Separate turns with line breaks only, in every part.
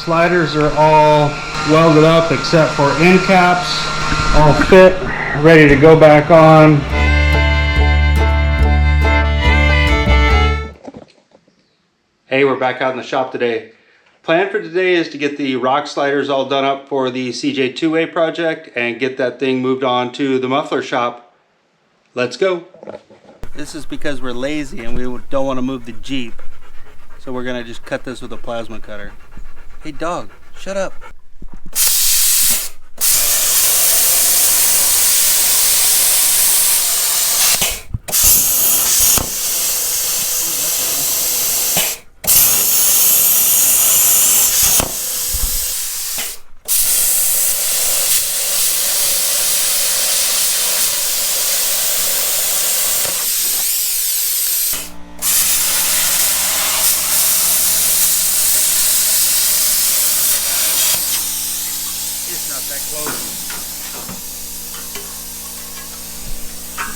Sliders are all welded up except for end caps, all fit, ready to go back on. Hey, we're back out in the shop today. Plan for today is to get the rock sliders all done up for the CJ2A project and get that thing moved on to the muffler shop. Let's go. This is because we're lazy and we don't want to move the Jeep. So we're gonna just cut this with a plasma cutter. Hey dog, shut up.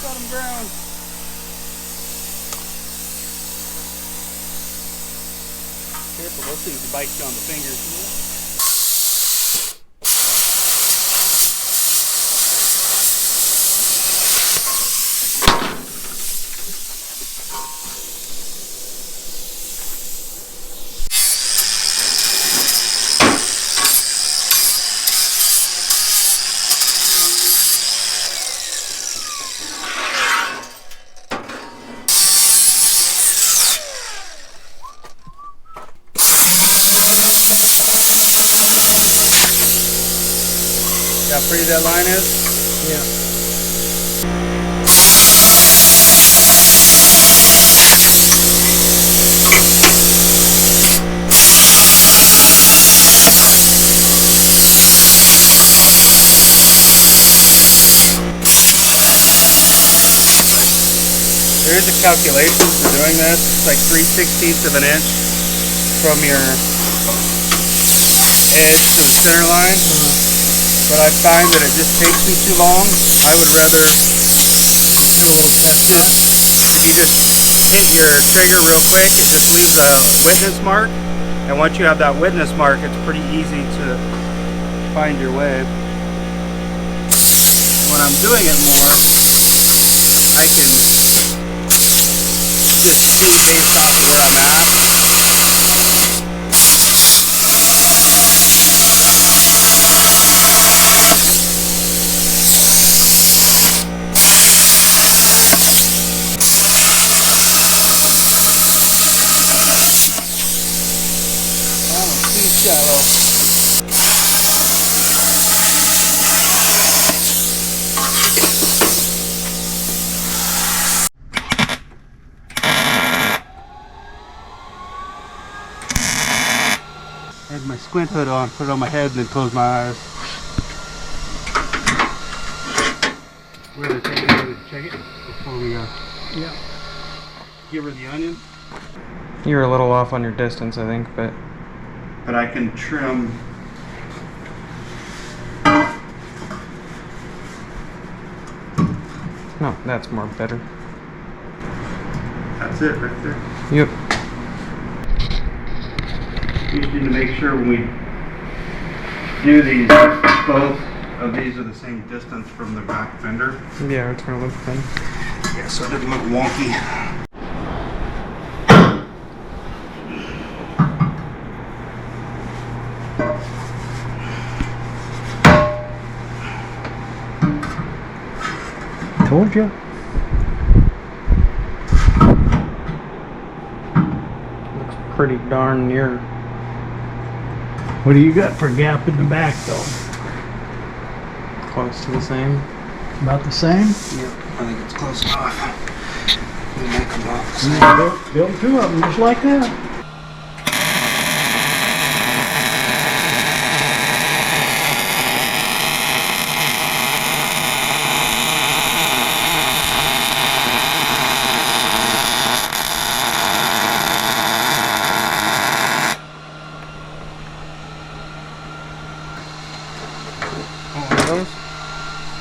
Bottom ground. Careful, those things will bite you on the fingers. How pretty that line is? Yeah. There's a calculation for doing this. It's like 3/16 of an inch from your edge to the center line. But I find that it just takes me too long. I would rather go test it. If you just hit your trigger real quick, it just leaves a witness mark. And once you have that witness mark, it's pretty easy to find your way. When I'm doing it more, I can just see based off of where I'm at. Shallow. I had my squint hood on, put it on my head, and then close my eyes. We're going to take it, check it before we yeah. Give her the onion.
You were a little off on your distance, I think, but
I can trim.
No, that's more better.
That's it right there.
Yep.
You just need to make sure when we do these, both of these are the same distance from the back fender.
Yeah, it's gonna look fun.
Yeah, so it doesn't look wonky.
Told you.
Looks pretty darn near.
What do you got for gap in the back though?
Close to the same.
About the same?
Yep, I think it's close enough. We make them about the same.
Build two of them just like that.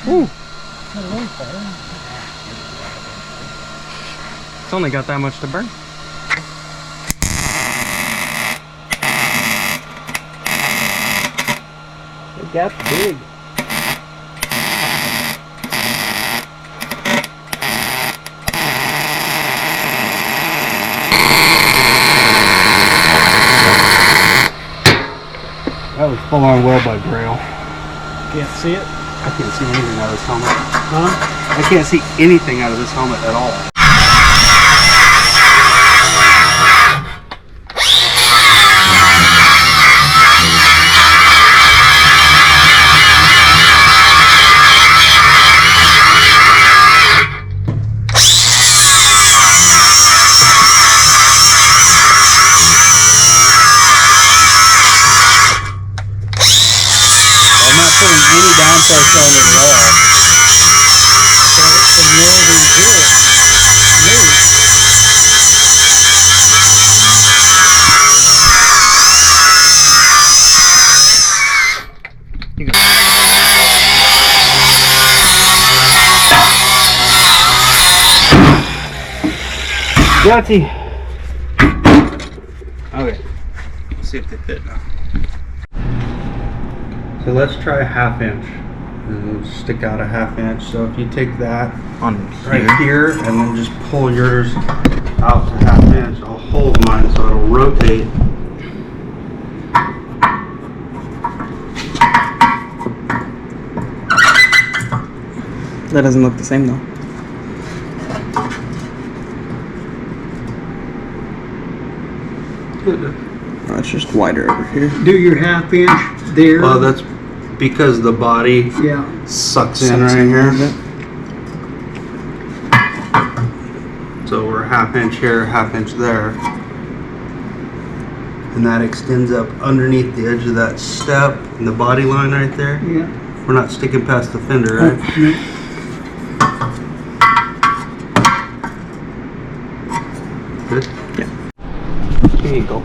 Ooh. It's only got that much to burn.
gap's big.
That was full on weld by Braille.
Can't see it?
I can't see anything out of this helmet.
Huh?
I can't see anything out of this helmet at all. I'm not putting any down pressure on it at all. Gutsy. Okay, let's see if they fit now. So let's try a 1/2 inch. And it'll stick out a 1/2 inch. So if you take that
On
right here and then just pull yours out to 1/2 inch, I'll hold mine so it'll rotate.
That doesn't look the same though. Oh, it's just wider over here.
Do your 1/2 inch there.
Well, that's because the body
Yeah.
sucks in
Sucks
right
in a
here.
little bit.
So we're 1/2 inch here, 1/2 inch there. And that extends up underneath the edge of that step and the body line right there.
Yeah.
We're not sticking past the fender, right? Good?
Yeah.
Here you go.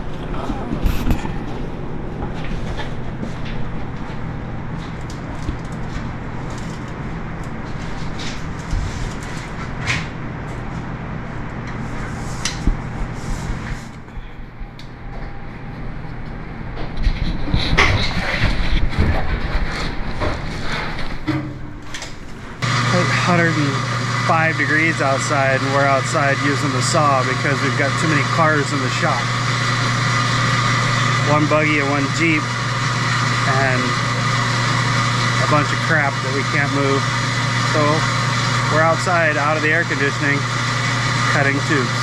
It's 105 degrees outside, and we're outside using the saw because we've got too many cars in the shop. One buggy and one Jeep and a bunch of crap that we can't move. So we're outside out of the air conditioning cutting tubes.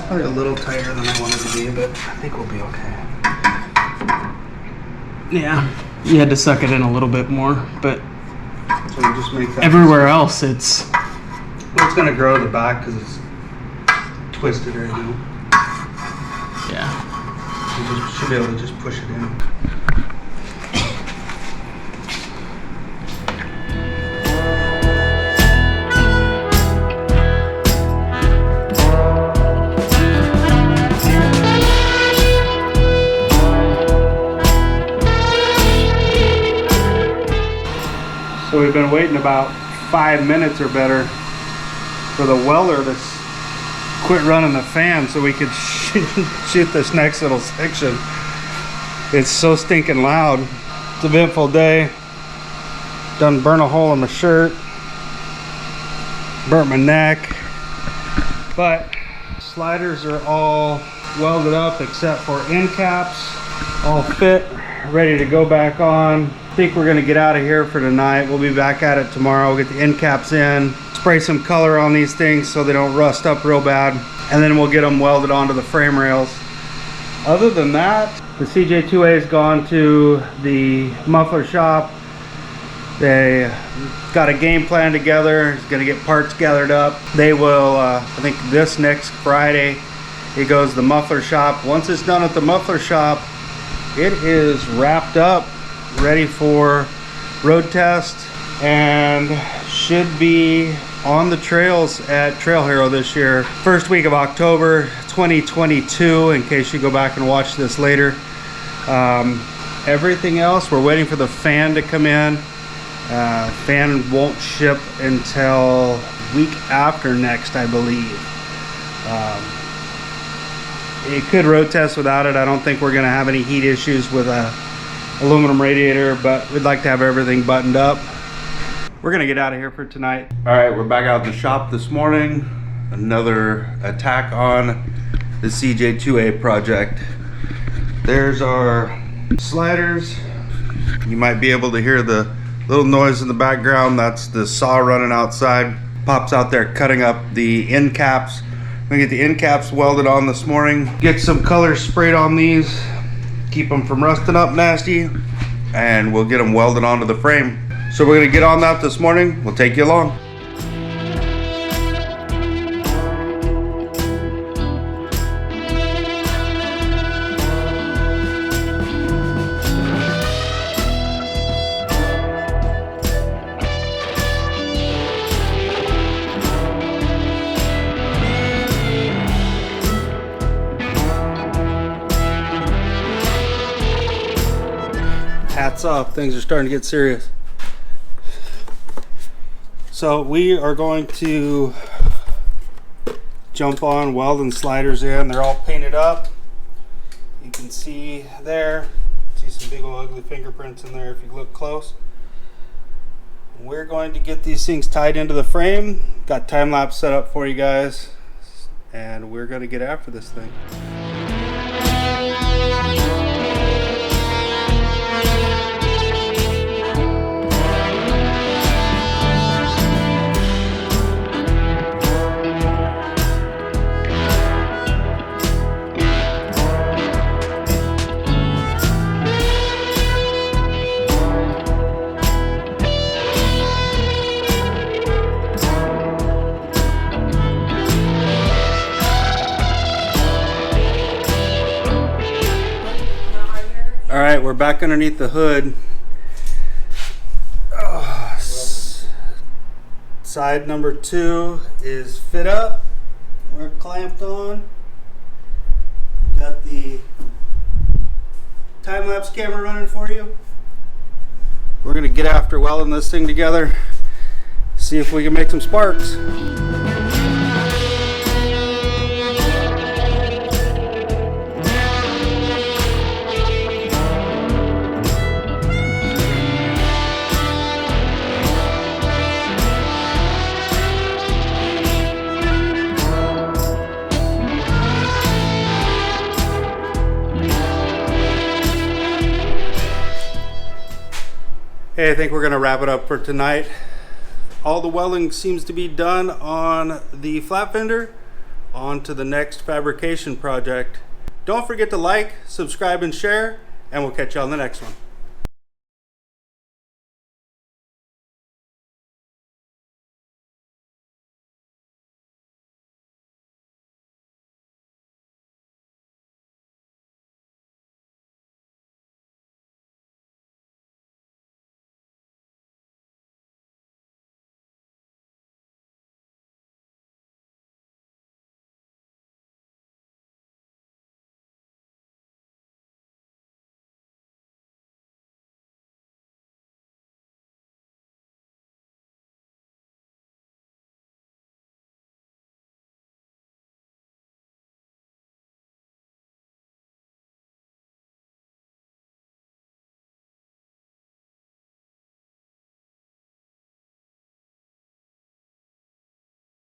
Probably a little tighter than I wanted to be, but I think we'll be okay.
Yeah. You had to suck it in a little bit more, but
So we'll just make that.
everywhere else it's
Well, it's gonna grow the back because it's twisted right now.
yeah.
You just should be able to just push it in.
So we've been waiting about 5 minutes or better for the welder to quit running the fan so we could shoot this next little section. It's so stinking loud. It's an eventful day. Done burn a hole in my shirt. Burnt my neck. But sliders are all welded up except for end caps. All fit, ready to go back on. I think we're gonna get out of here for tonight. We'll be back at it tomorrow. We'll get the end caps in, spray some color on these things so they don't rust up real bad, and then we'll get them welded onto the frame rails. Other than that, the CJ2A has gone to the muffler shop. They got a game plan together. He's gonna get parts gathered up. They will, I think this next Friday, it goes to the muffler shop. Once it's done at the muffler shop, it is wrapped up, ready for road test, and should be on the trails at Trail Hero this year. First week of October 2022, in case you go back and watch this later. Everything else, we're waiting for the fan to come in. Fan won't ship until week after next, I believe. It could road test without it. I don't think we're gonna have any heat issues with a aluminum radiator, but we'd like to have everything buttoned up. We're gonna get out of here for tonight.
All right, we're back out in the shop this morning. Another attack on the CJ2A project. There's our sliders. You might be able to hear the little noise in the background. That's the saw running outside. Pops out there cutting up the end caps. We're gonna get the end caps welded on this morning. Get some color sprayed on these. Keep them from rusting up nasty. And we'll get them welded onto the frame. So we're gonna get on that this morning. We'll take you along. Hats off, things are starting to get serious. So we are going to jump on welding sliders in. They're all painted up. You can see there, see some big old ugly fingerprints in there if you look close. We're going to get these things tied into the frame. Got time lapse set up for you guys, and we're going to get after this thing. All right, we're back underneath the hood. Side number 2 is fit up. We're clamped on. Got the time-lapse camera running for you. We're gonna get after welding this thing together. See if we can make some sparks. Hey, I think we're gonna wrap it up for tonight. All the welding seems to be done on the flat fender. On to the next fabrication project. Don't forget to like, subscribe, and share, and we'll catch you on the next one.